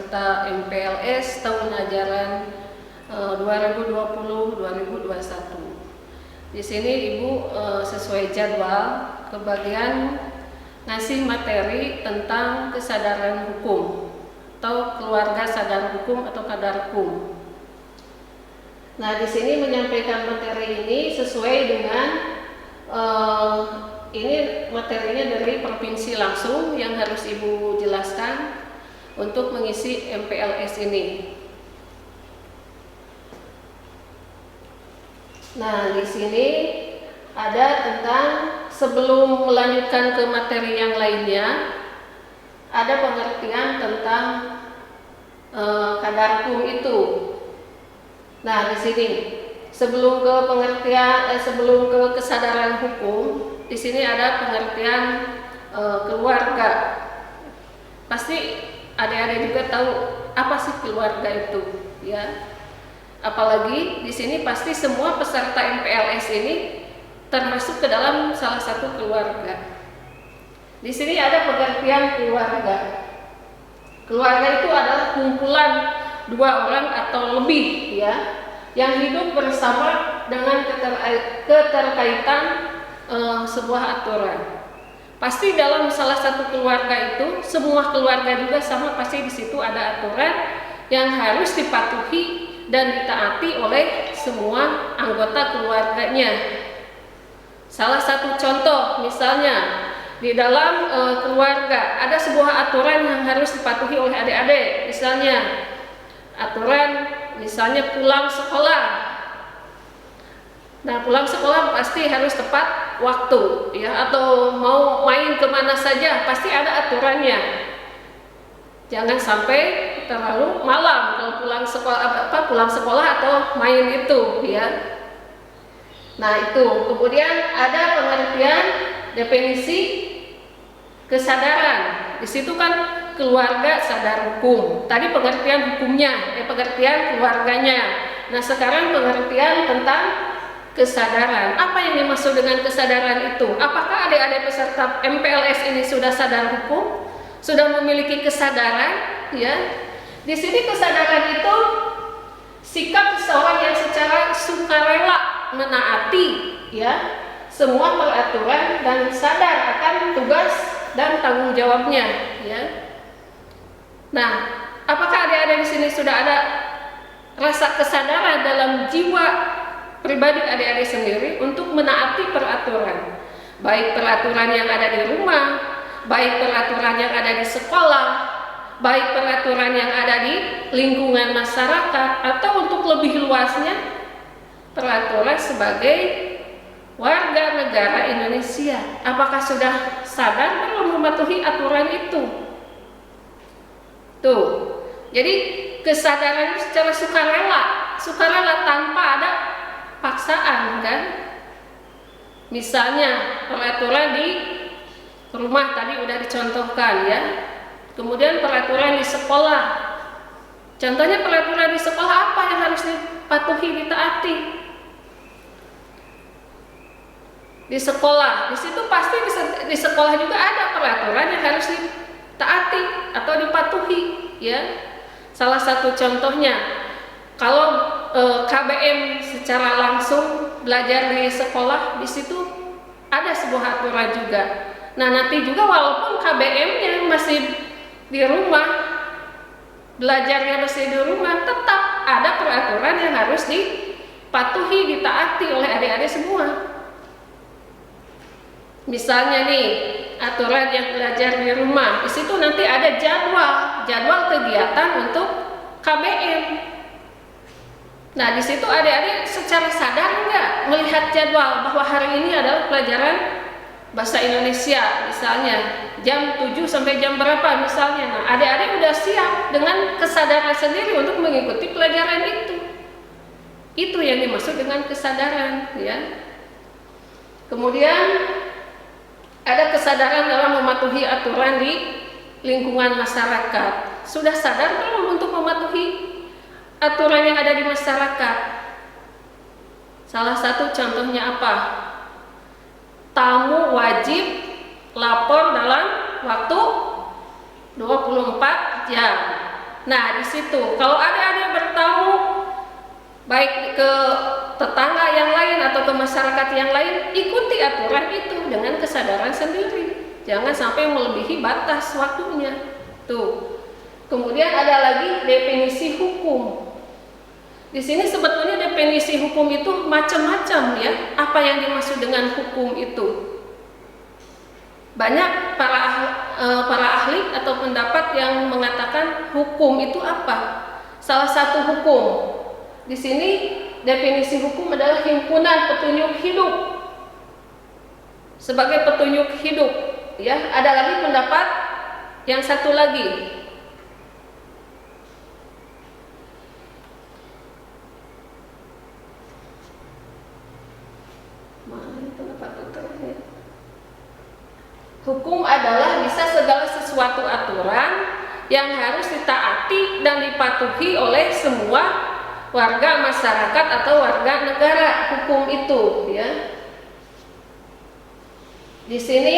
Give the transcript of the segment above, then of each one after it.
peserta MPLS tahun ajaran 2020-2021. Di sini Ibu sesuai jadwal kebagian ngasih materi tentang kesadaran hukum atau keluarga sadar hukum atau kadarkum. Nah, di sini menyampaikan materi ini sesuai dengan ini materinya dari provinsi langsung yang harus Ibu jelaskan untuk mengisi MPLS ini. Nah, di sini ada tentang sebelum melanjutkan ke materi yang lainnya, ada pengertian tentang kadarkum itu. Nah, di sini sebelum ke pengertian, sebelum ke kesadaran hukum, di sini ada pengertian keluarga. Pasti adik-adik juga tahu apa sih keluarga itu, ya. Apalagi di sini pasti semua peserta MPLS ini termasuk ke dalam salah satu keluarga. Di sini ada pengertian keluarga. Keluarga itu adalah kumpulan dua orang atau lebih, ya, yang hidup bersama dengan keterkaitan sebuah aturan. Pasti dalam salah satu keluarga itu, semua keluarga juga sama, pasti di situ ada aturan yang harus dipatuhi dan ditaati oleh semua anggota keluarganya. Salah satu contoh misalnya di dalam keluarga ada sebuah aturan yang harus dipatuhi oleh adik-adik. Misalnya aturan misalnya pulang sekolah. Nah, pulang sekolah pasti harus tepat waktu, ya, atau mau main kemana saja pasti ada aturannya. Jangan sampai terlalu malam kalau pulang sekolah atau main itu, ya. Nah, itu. Kemudian ada pengertian definisi kesadaran. Di situ kan keluarga sadar hukum. Tadi pengertian hukumnya, pengertian keluarganya. Nah, sekarang pengertian tentang kesadaran. Apa yang dimaksud dengan kesadaran itu? Apakah adik-adik peserta MPLS ini sudah sadar hukum? Sudah memiliki kesadaran, ya? Di sini kesadaran itu sikap seseorang yang secara sukarela menaati, ya, semua peraturan dan sadar akan tugas dan tanggung jawabnya, ya. Nah, apakah adik-adik di sini sudah ada rasa kesadaran dalam jiwa pribadi adik-adik sendiri untuk menaati peraturan, baik peraturan yang ada di rumah, baik peraturan yang ada di sekolah, baik peraturan yang ada di lingkungan masyarakat, atau untuk lebih luasnya peraturan sebagai warga negara Indonesia. Apakah sudah sadar belum mematuhi aturan itu? Tuh, jadi kesadaran secara sukarela tanpa ada paksaan, kan? Misalnya peraturan di rumah tadi udah dicontohkan, ya. Kemudian peraturan di sekolah. Contohnya peraturan di sekolah apa yang harus dipatuhi, ditaati? Di sekolah, di situ pasti di sekolah juga ada peraturan yang harus ditaati atau dipatuhi, ya. Salah satu contohnya, kalau KBM secara langsung belajar di sekolah, di situ ada sebuah aturan juga. Nah, nanti juga walaupun KBM-nya masih di rumah, belajarnya masih di rumah, tetap ada peraturan yang harus dipatuhi, ditaati oleh adik-adik semua. Misalnya nih, aturan yang belajar di rumah, di situ nanti ada jadwal kegiatan untuk KBM. Nah, di situ adik-adik secara sadar nggak melihat jadwal bahwa hari ini adalah pelajaran bahasa Indonesia, misalnya jam 7 sampai jam berapa misalnya. Nah, adik-adik udah siap dengan kesadaran sendiri untuk mengikuti pelajaran itu. Itu yang dimaksud dengan kesadaran, ya. Kemudian ada kesadaran dalam mematuhi aturan di lingkungan masyarakat. Sudah sadar belum untuk mematuhi aturan yang ada di masyarakat? Salah satu contohnya apa? Tamu wajib lapor dalam waktu 24 jam. Nah, di situ kalau adik-adik bertamu baik ke tetangga yang lain atau ke masyarakat yang lain, ikuti aturan itu dengan kesadaran sendiri. Jangan sampai melebihi batas waktunya. Tuh. Kemudian ada lagi definisi hukum. Di sini sebetulnya definisi hukum itu macam-macam ya. Apa yang dimaksud dengan hukum itu? Banyak para ahli atau pendapat yang mengatakan hukum itu apa? Salah satu hukum di sini definisi hukum adalah himpunan petunjuk hidup sebagai petunjuk hidup. Ya, ada lagi pendapat yang satu lagi. Hukum adalah bisa segala sesuatu aturan yang harus ditaati dan dipatuhi oleh semua warga masyarakat atau warga negara. Hukum itu, ya. Di sini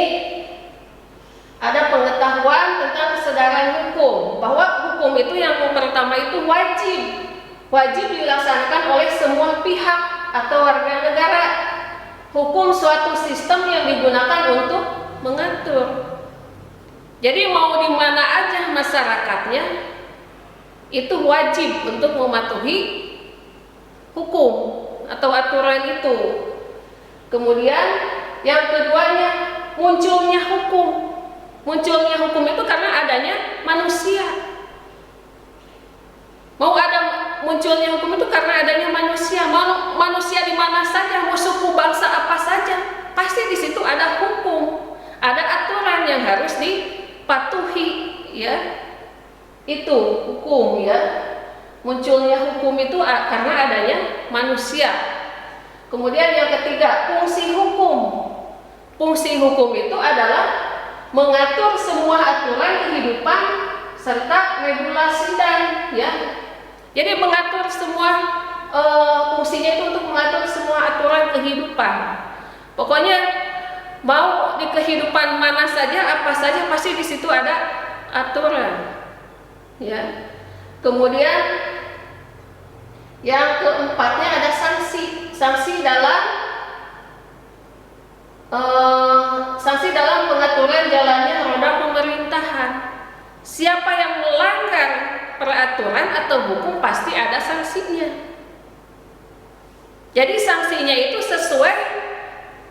ada pengetahuan tentang kesadaran hukum, bahwa hukum itu yang pertama itu wajib dilaksanakan oleh semua pihak atau warga negara. Hukum suatu sistem yang digunakan untuk mengatur. Jadi mau di mana aja masyarakatnya itu wajib untuk mematuhi hukum atau aturan itu. Kemudian yang keduanya munculnya hukum. Munculnya hukum itu karena adanya manusia. Mau ada munculnya hukum itu karena adanya manusia. Manusia di mana saja, mau suku bangsa apa saja, pasti di situ ada hukum. Ada aturan yang harus dipatuhi, ya. Itu hukum, ya. Munculnya hukum itu karena adanya manusia. Kemudian yang ketiga, fungsi hukum. Fungsi hukum itu adalah mengatur semua aturan kehidupan serta regulasi dan, ya. Jadi mengatur semua fungsinya itu untuk mengatur semua aturan kehidupan. Pokoknya mau di kehidupan mana saja, apa saja, pasti di situ ada aturan, ya. Kemudian yang keempatnya ada sanksi dalam pengaturan jalannya roda pemerintahan. Siapa yang melanggar peraturan atau hukum pasti ada sanksinya. Jadi sanksinya itu sesuai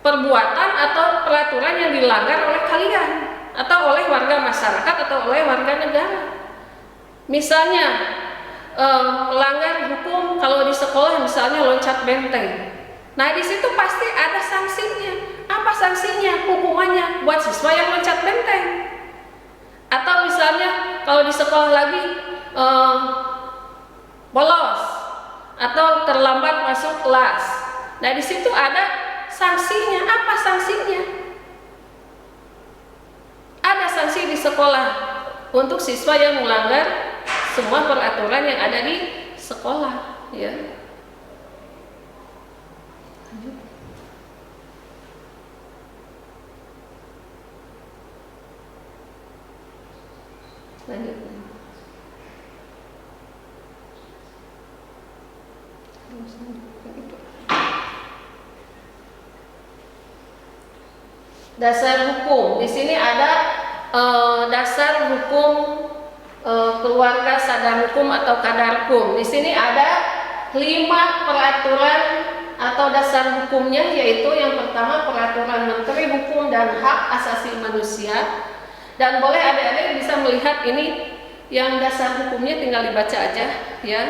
perbuatan atau peraturan yang dilanggar oleh kalian atau oleh warga masyarakat atau oleh warga negara. Misalnya melanggar hukum kalau di sekolah, misalnya loncat benteng. Nah, di situ pasti ada sanksinya. Apa sanksinya? Hukumannya buat siswa yang loncat benteng. Atau misalnya kalau di sekolah lagi bolos atau terlambat masuk kelas. Nah, di situ ada sanksinya. Apa sanksinya? Ada sanksi di sekolah untuk siswa yang melanggar semua peraturan yang ada di sekolah, ya. Lanjut. Dasar hukum. Di sini ada dasar hukum keluarga, sadar hukum atau kadar hukum. Di sini ada 5 peraturan atau dasar hukumnya, yaitu yang pertama peraturan Menteri Hukum dan Hak Asasi Manusia. Dan boleh adik-adik bisa melihat ini yang dasar hukumnya, tinggal dibaca aja, ya.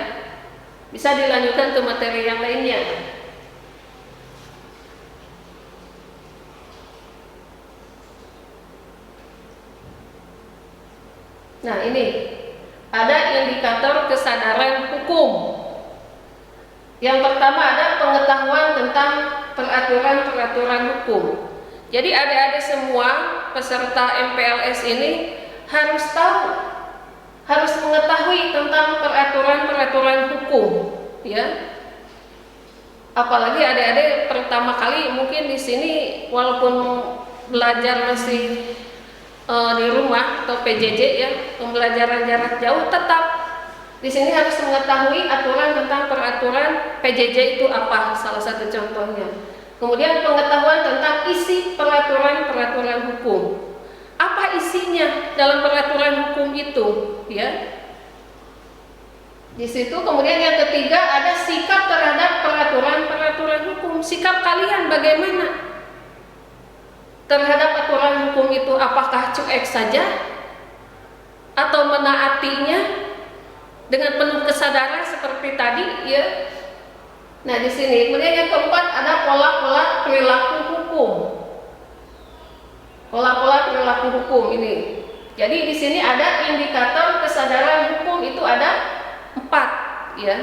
Bisa dilanjutkan ke materi yang lainnya. Nah, ini ada indikator kesadaran hukum. Yang pertama ada pengetahuan tentang peraturan-peraturan hukum. Jadi adik-adik semua peserta MPLS ini harus tahu, harus mengetahui tentang peraturan-peraturan hukum, ya. Apalagi adik-adik pertama kali mungkin di sini, walaupun belajar masih di rumah atau PJJ, ya, pembelajaran jarak jauh, tetap Di sini harus mengetahui aturan tentang peraturan PJJ itu apa, salah satu contohnya. Kemudian pengetahuan tentang isi peraturan-peraturan hukum. Apa isinya dalam peraturan hukum itu, ya? Di situ kemudian yang ketiga ada sikap terhadap peraturan-peraturan hukum. Sikap kalian bagaimana terhadap aturan hukum itu? Apakah cuek saja atau menaatinya dengan penuh kesadaran seperti tadi, ya? Nah, di sini kemudian yang keempat ada pola-pola perilaku hukum. Pola-pola perilaku hukum ini. Jadi di sini ada indikator kesadaran hukum itu ada 4, ya.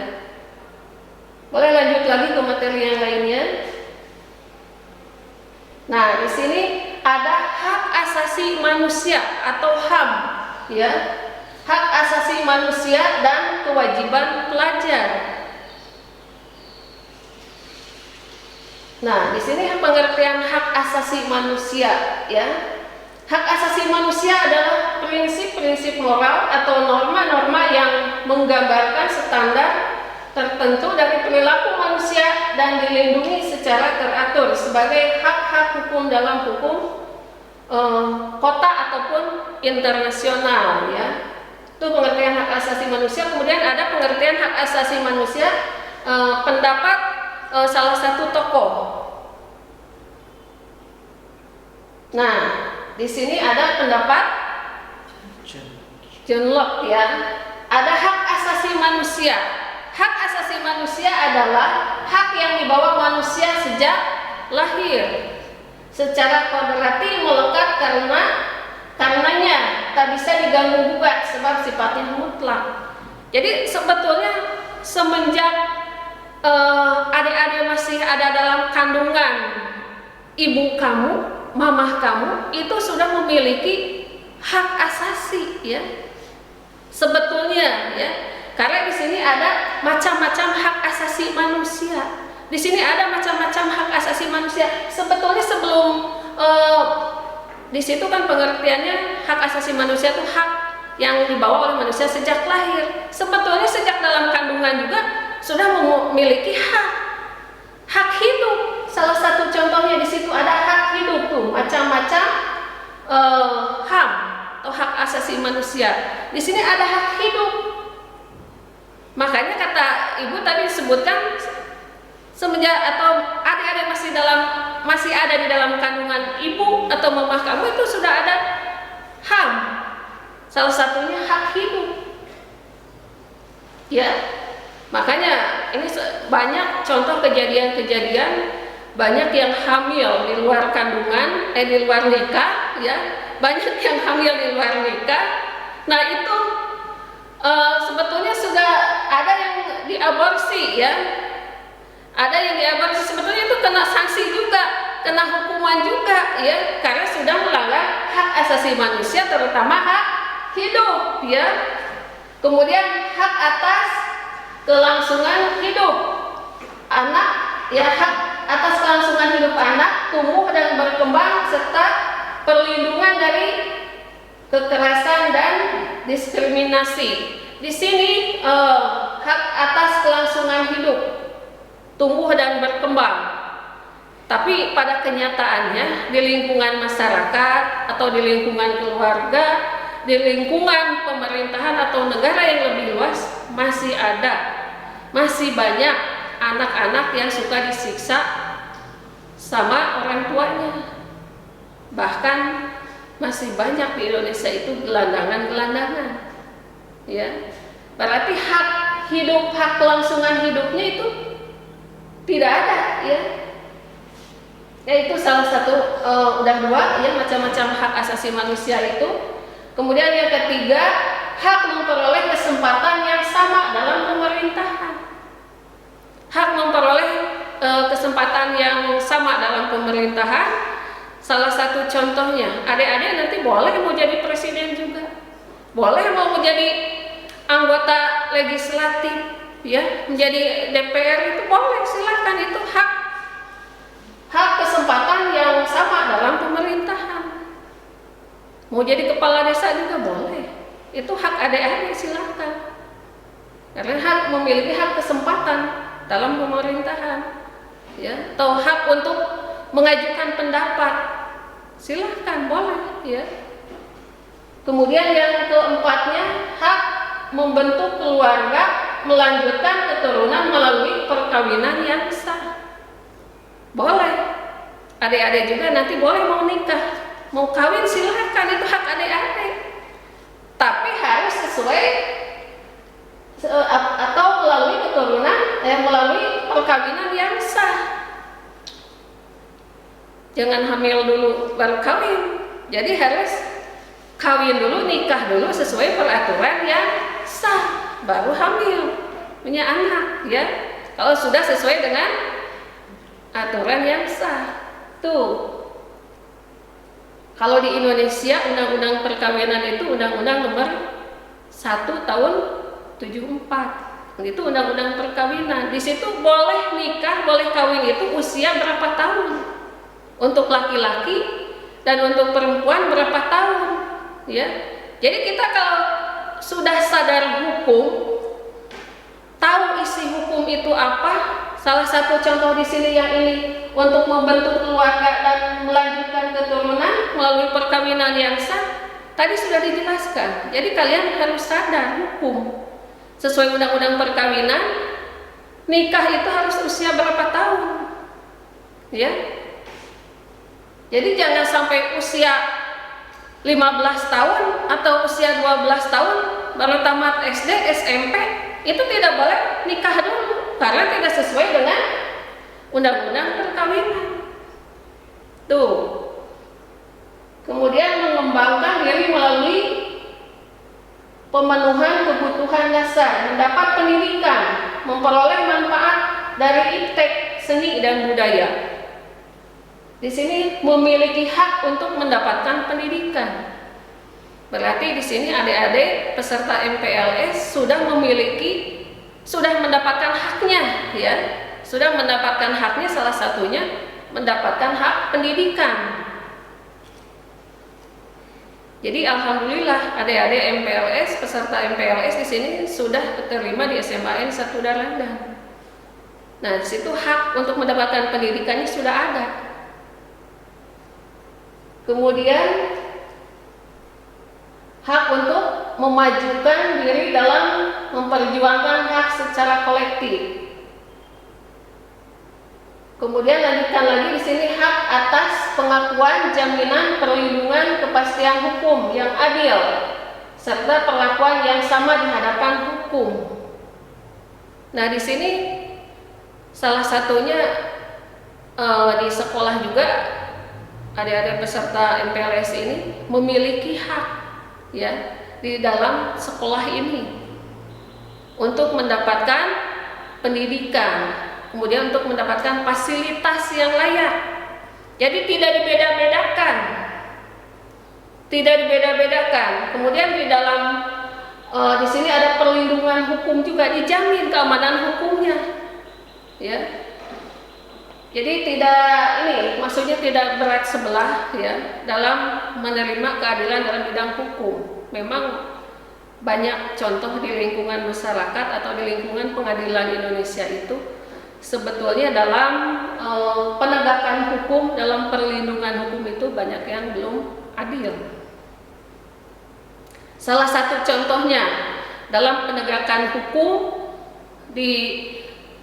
Boleh lanjut lagi ke materi yang lainnya. Nah, di sini ada hak asasi manusia atau HAM, ya. Hak asasi manusia dan kewajiban pelajar. Nah, di sini pengertian hak asasi manusia, ya. Hak asasi manusia adalah prinsip-prinsip moral atau norma-norma yang menggambarkan standar tertentu dari perilaku manusia dan dilindungi secara teratur sebagai hak-hak hukum dalam hukum kota ataupun internasional, ya. Itu pengertian hak asasi manusia. Kemudian ada pengertian hak asasi manusia pendapat salah satu tokoh. Nah, di sini ada pendapat John Locke, ya. Ada hak asasi manusia. Hak asasi manusia adalah hak yang dibawa manusia sejak lahir. Secara kodrati melekat karenanya tak bisa diganggu gugat sebab sifatnya mutlak. Jadi sebetulnya semenjak adik-adik masih ada dalam kandungan ibu kamu, mamah kamu, itu sudah memiliki hak asasi, ya. Sebetulnya, ya. Karena di sini ada macam-macam hak asasi manusia. Di sini ada macam-macam hak asasi manusia. Sebetulnya sebelum di situ kan pengertiannya hak asasi manusia itu hak yang dibawa oleh manusia sejak lahir. Sebetulnya sejak dalam kandungan juga sudah memiliki hak hidup. Salah satu contohnya di situ ada hak hidup tuh, macam-macam HAM atau hak asasi manusia. Di sini ada hak hidup. Makanya kata ibu tadi disebutkan semenjak atau adik-adik masih ada di dalam kandungan ibu atau mamah kamu itu sudah ada HAM. Salah satunya hak hidup. Ya. Makanya ini banyak contoh kejadian-kejadian, banyak yang hamil di luar kandungan, di luar nikah, ya. Banyak yang hamil di luar nikah. Nah, itu sebetulnya sudah ada yang diaborsi, ya. Ada yang diaborsi, sebetulnya itu kena sanksi juga, kena hukuman juga, ya, karena sudah melanggar hak asasi manusia, terutama hak hidup, ya. Kemudian hak atas kelangsungan hidup anak, ya, hak atas kelangsungan hidup anak, tumbuh dan berkembang serta perlindungan dari kekerasan dan diskriminasi. Di sini hak atas kelangsungan hidup, tumbuh dan berkembang. Tapi pada kenyataannya di lingkungan masyarakat atau di lingkungan keluarga, di lingkungan pemerintahan atau negara yang lebih luas masih banyak anak-anak yang suka disiksa sama orang tuanya. Bahkan masih banyak di Indonesia itu gelandangan, ya. Berarti hak hidup, hak kelangsungan hidupnya itu tidak ada, ya. Yaitu salah satu udah 2, ya, macam-macam hak asasi manusia itu. Kemudian yang ketiga, hak memperoleh kesempatan yang sama dalam pemerintahan. Hak memperoleh kesempatan yang sama dalam pemerintahan. Salah satu contohnya, adik-adik nanti boleh mau jadi presiden juga, boleh mau menjadi anggota legislatif, ya, menjadi DPR itu boleh, silakan, itu hak kesempatan yang sama dalam pemerintahan. Mau jadi kepala desa juga boleh, itu hak adik-adik, silakan. karena memiliki hak kesempatan dalam pemerintahan, ya, atau hak untuk mengajukan pendapat, silahkan boleh, ya. Kemudian yang keempatnya, hak membentuk keluarga, melanjutkan keturunan melalui perkawinan yang sah, boleh. Adik-adik juga nanti boleh mau nikah, mau kawin silahkan, itu hak adik-adik, tapi harus sesuai atau melalui keturunan, melalui perkawinan yang sah. Jangan hamil dulu baru kawin. Jadi harus kawin dulu, nikah dulu sesuai peraturan yang sah, baru hamil punya anak, ya. Kalau sudah sesuai dengan aturan yang sah. Tuh. Kalau di Indonesia undang-undang perkawinan itu undang-undang nomor 1 tahun 74. Itu undang-undang perkawinan. Di situ boleh nikah, boleh kawin itu usia berapa tahun. Untuk laki-laki dan untuk perempuan berapa tahun, ya. Jadi kita kalau sudah sadar hukum, tahu isi hukum itu apa. Salah satu contoh di sini yang ini untuk membentuk keluarga dan melanjutkan keturunan melalui perkawinan yang sah, tadi sudah dijelaskan. Jadi kalian harus sadar hukum. Sesuai undang-undang perkawinan, nikah itu harus usia berapa tahun, ya. Jadi jangan sampai usia 15 tahun atau usia 12 tahun baru tamat SD, SMP, itu tidak boleh nikah dulu karena tidak sesuai dengan undang-undang perkawinan. Tuh. Kemudian mengembangkan diri melalui pemenuhan kebutuhan dasar, mendapat pendidikan, memperoleh manfaat dari iptek, seni dan budaya. Di sini memiliki hak untuk mendapatkan pendidikan. Berarti di sini adik-adik peserta MPLS sudah mendapatkan haknya, ya. Sudah mendapatkan haknya, salah satunya mendapatkan hak pendidikan. Jadi alhamdulillah adik-adik MPLS, peserta MPLS di sini sudah terima di SMAN 1 Dalandan. Nah, di situ hak untuk mendapatkan pendidikannya sudah ada. Kemudian hak untuk memajukan diri dalam memperjuangkan hak secara kolektif. Kemudian lanjutkan lagi di sini hak atas pengakuan, jaminan, perlindungan, kepastian hukum yang adil serta perlakuan yang sama di hadapan hukum. Nah, di sini salah satunya di sekolah juga adik-adik peserta MPLS ini memiliki hak, ya, di dalam sekolah ini untuk mendapatkan pendidikan, kemudian untuk mendapatkan fasilitas yang layak. Jadi tidak dibeda-bedakan. Kemudian di dalam di sini ada perlindungan hukum juga, dijamin keamanan hukumnya, ya. Jadi maksudnya tidak berat sebelah, ya, dalam menerima keadilan dalam bidang hukum. Memang banyak contoh di lingkungan masyarakat atau di lingkungan pengadilan Indonesia itu sebetulnya dalam penegakan hukum, dalam perlindungan hukum itu banyak yang belum adil. Salah satu contohnya dalam penegakan hukum di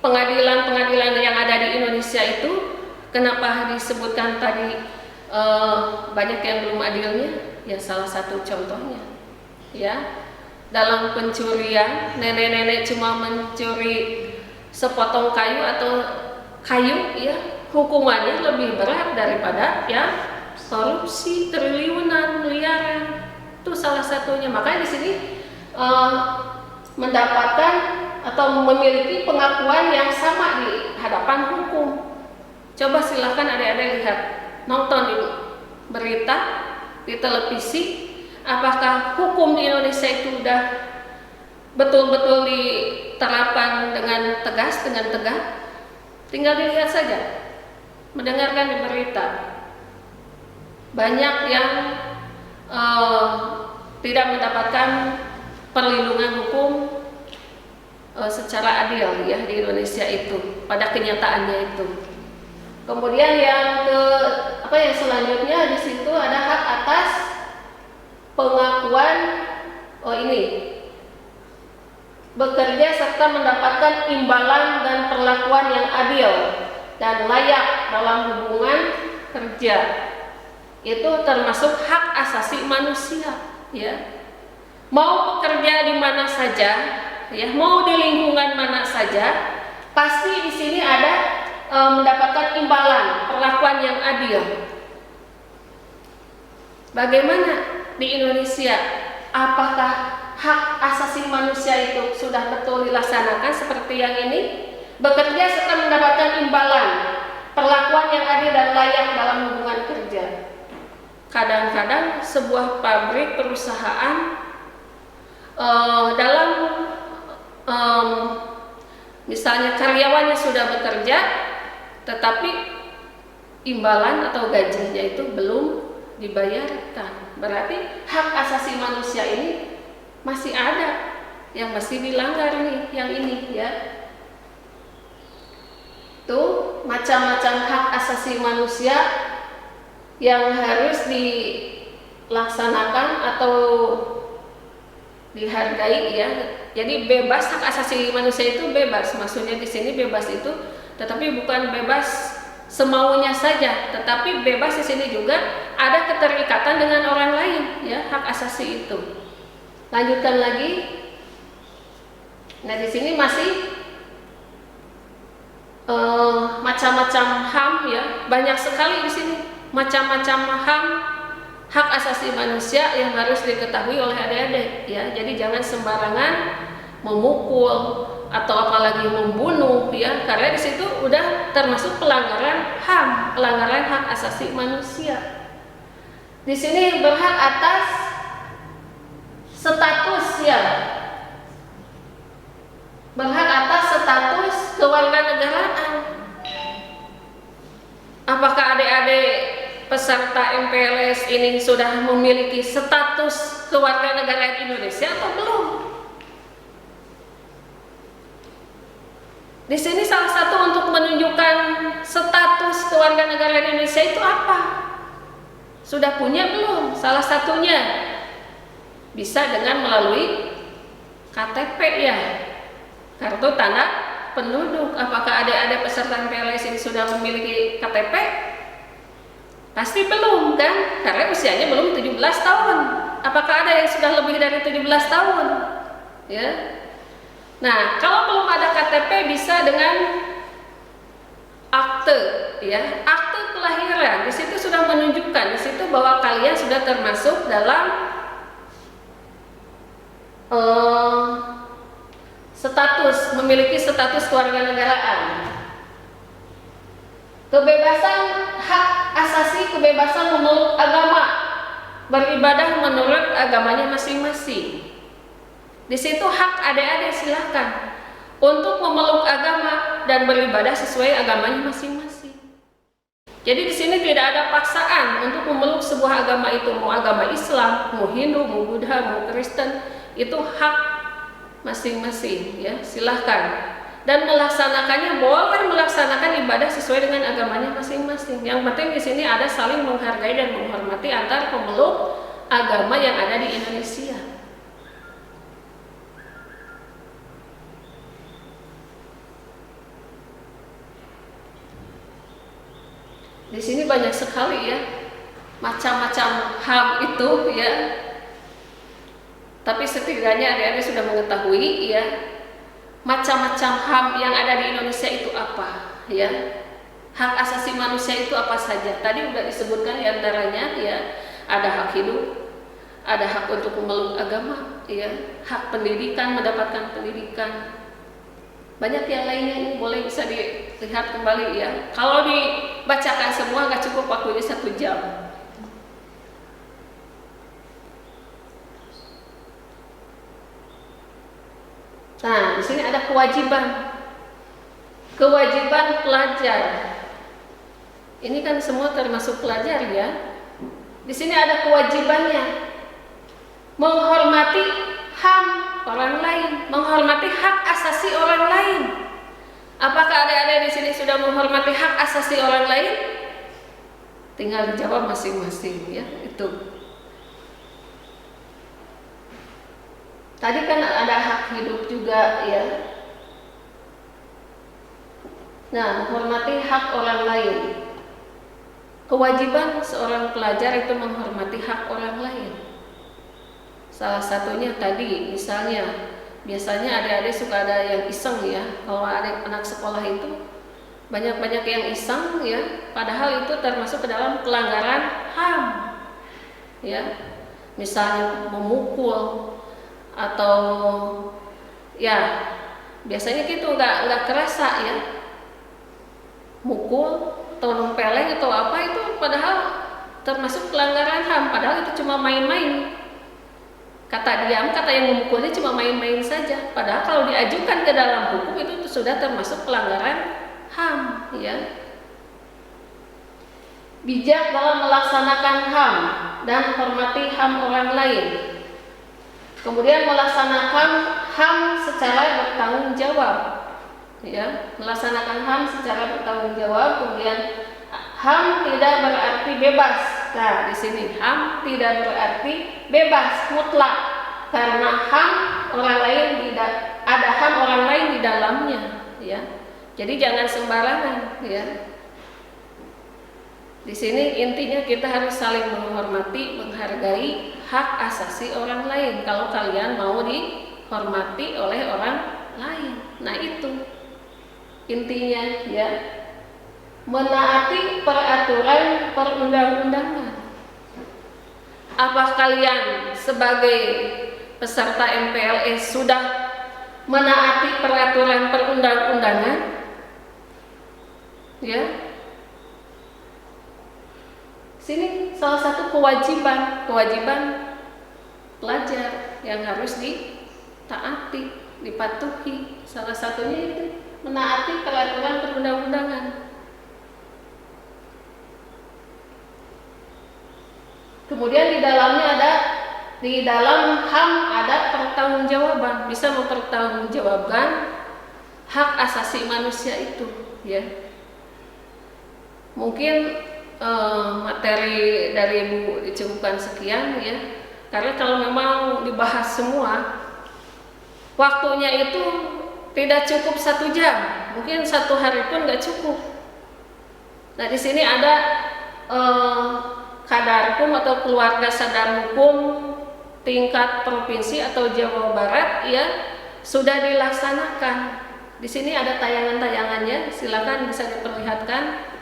pengadilan-pengadilan yang ada di Indonesia itu, kenapa disebutkan tadi banyak yang belum adilnya? Ya, salah satu contohnya, ya, dalam pencurian, nenek-nenek cuma mencuri sepotong kayu atau kayu, ya, hukumannya lebih berat daripada yang korupsi, triliunan, miliaran. Itu salah satunya. Makanya di sini mendapatkan atau memiliki pengakuan yang sama di hadapan hukum. Coba silahkan adik-adik lihat, nonton di berita, di televisi, apakah hukum di Indonesia itu udah betul-betul diterapkan dengan tegas, dengan tegak? Tinggal dilihat saja, mendengarkan di berita. Banyak yang tidak mendapatkan perlindungan hukum secara adil ya di Indonesia itu pada kenyataannya itu. Kemudian yang selanjutnya di situ ada hak atas pengakuan bekerja serta mendapatkan imbalan dan perlakuan yang adil dan layak dalam hubungan kerja. Itu termasuk hak asasi manusia ya. Mau bekerja di mana saja ya, mau di lingkungan mana saja, pasti di sini ada mendapatkan imbalan, perlakuan yang adil. Bagaimana di Indonesia? Apakah hak asasi manusia itu sudah betul dilaksanakan seperti yang ini? Bekerja serta mendapatkan imbalan, perlakuan yang adil dan layak dalam hubungan kerja. Kadang-kadang sebuah pabrik, perusahaan dalam misalnya karyawannya sudah bekerja, tetapi imbalan atau gajinya itu belum dibayarkan. Berarti hak asasi manusia ini masih ada yang masih dilanggar nih, yang ini ya. Tuh macam-macam hak asasi manusia yang harus dilaksanakan atau dihargai ya. Jadi bebas, hak asasi manusia itu bebas. Maksudnya di sini bebas itu, tetapi bukan bebas semaunya saja, tetapi bebas di sini juga ada keterikatan dengan orang lain ya, hak asasi itu. Lanjutkan lagi. Nah, di sini masih macam-macam HAM ya, banyak sekali di sini macam-macam HAM, hak asasi manusia yang harus diketahui oleh adik-adik ya. Jadi jangan sembarangan memukul atau apalagi membunuh ya, karena di situ udah termasuk pelanggaran HAM, pelanggaran hak asasi manusia. Di sini berhak atas status ya, berhak atas status kewarganegaraan. Apakah adik-adik peserta MPLS ini sudah memiliki status kewarganegaraan Indonesia atau belum? Di sini salah satu untuk menunjukkan status kewarganegaraan Indonesia itu apa? Sudah punya belum? Salah satunya bisa dengan melalui KTP ya, kartu tanda penduduk. Apakah adik-adik peserta MPLS ini sudah memiliki KTP? Pasti belum kan? Karena usianya belum 17 tahun. Apakah ada yang sudah lebih dari 17 tahun? Ya. Nah, kalau belum ada KTP bisa dengan akte, ya, akte kelahiran. Di situ sudah menunjukkan di situ bahwa kalian sudah termasuk dalam status, memiliki status kewarganegaraan. Kebebasan hak asasi, kebebasan memeluk agama, beribadah menurut agamanya masing-masing. Di situ hak adik-adik silahkan untuk memeluk agama dan beribadah sesuai agamanya masing-masing. Jadi di sini tidak ada paksaan untuk memeluk sebuah agama itu, mau agama Islam, mau Hindu, mau Buddha, mau Kristen, itu hak masing-masing ya, silahkan. Dan melaksanakannya boleh melaksanakan ibadah sesuai dengan agamanya masing-masing. Yang penting di sini ada saling menghargai dan menghormati antar pemeluk agama yang ada di Indonesia. Di sini banyak sekali ya macam-macam HAM itu ya. Tapi setidaknya adik-adik sudah mengetahui ya macam-macam HAM yang ada di Indonesia itu apa ya. Hak asasi manusia itu apa saja. Tadi sudah disebutkan diantaranya ya, ada hak hidup, ada hak untuk memeluk agama ya, hak pendidikan, mendapatkan pendidikan. Banyak yang lainnya, ini boleh bisa dilihat kembali ya. Kalau dibacakan semua nggak cukup waktunya 1 jam. Nah, di sini ada kewajiban pelajar. Ini kan semua termasuk pelajar ya. Di sini ada kewajibannya menghormati HAM orang lain, menghormati hak asasi orang lain. Apakah adik-adik di sini sudah menghormati hak asasi orang lain? Tinggal dijawab masing-masing ya, itu. Tadi kan ada hak hidup juga ya. Nah, menghormati hak orang lain. Kewajiban seorang pelajar itu menghormati hak orang lain. Salah satunya tadi, misalnya, biasanya adik-adik suka ada yang iseng ya. Kalau anak sekolah itu banyak-banyak yang iseng ya, padahal itu termasuk ke dalam pelanggaran HAM. Ya. Misalnya memukul atau ya, biasanya gitu nggak kerasa ya. Mukul atau nempeleng atau apa itu padahal termasuk pelanggaran HAM, padahal itu cuma main-main. Kata diam, kata yang memukulnya cuma main-main saja. Padahal kalau diajukan ke dalam hukum itu sudah termasuk pelanggaran HAM, ya. Bijak dalam melaksanakan HAM dan hormati HAM orang lain. Kemudian melaksanakan HAM secara bertanggung jawab, ya. Melaksanakan HAM secara bertanggung jawab. Kemudian HAM tidak berarti bebas. Nah, di sini HAM tidak berarti bebas mutlak, karena HAM orang lain tidak ada HAM orang lain di dalamnya, ya. Jadi jangan sembarangan, ya. Di sini intinya kita harus saling menghormati, menghargai hak asasi orang lain. Kalau kalian mau dihormati oleh orang lain, nah itu intinya, ya. Menaati peraturan perundang-undangan. Apa kalian sebagai peserta MPLS sudah menaati peraturan perundang-undangan? Ya. Sini salah satu kewajiban pelajar yang harus ditaati, dipatuhi. Salah satunya itu menaati peraturan perundang-undangan. Kemudian di dalam HAM ada pertanggungjawaban, bisa mempertanggungjawabkan hak asasi manusia itu, ya. Mungkin materi dari Ibu dicukupkan sekian, ya. Karena kalau memang dibahas semua, waktunya itu tidak cukup 1 jam, mungkin 1 hari pun nggak cukup. Nah, di sini ada Kadarkum atau Keluarga Sadar Hukum tingkat provinsi atau Jawa Barat, ya, sudah dilaksanakan. Di sini ada tayangan-tayangannya, silakan bisa diperlihatkan.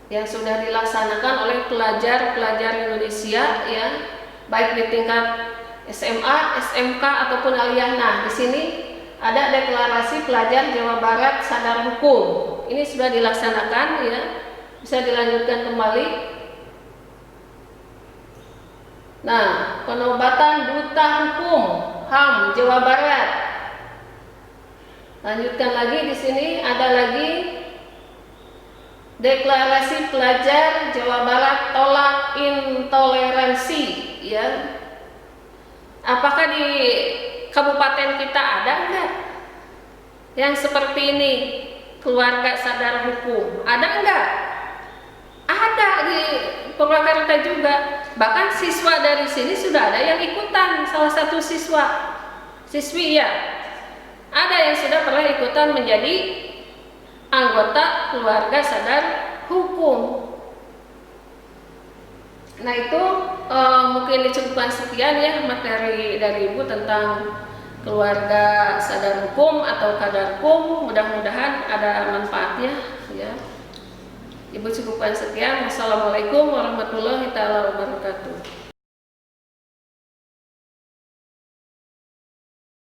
Yang sudah dilaksanakan oleh pelajar-pelajar Indonesia, ya, baik di tingkat SMA, SMK ataupun aliyah. Nah, di sini ada deklarasi pelajar Jawa Barat sadar hukum. Ini sudah dilaksanakan, ya. Bisa dilanjutkan kembali. Nah, penobatan duta hukum HAM Jawa Barat. Lanjutkan lagi, di sini ada lagi deklarasi pelajar Jawa Barat tolak intoleransi, ya. Apakah di kabupaten kita ada enggak yang seperti ini, keluarga sadar hukum? Ada enggak? Ada di Purwakarta juga. Bahkan siswa dari sini sudah ada yang ikutan. Salah satu siswi ya, ada yang sudah pernah ikutan menjadi anggota keluarga sadar hukum. Nah, itu mungkin dicukupkan sekian, ya, materi dari Ibu tentang keluarga sadar hukum atau Kadarkum. Mudah-mudahan ada manfaatnya, ya. Ibu cukupkan sekian. Wassalamualaikum warahmatullahi wabarakatuh.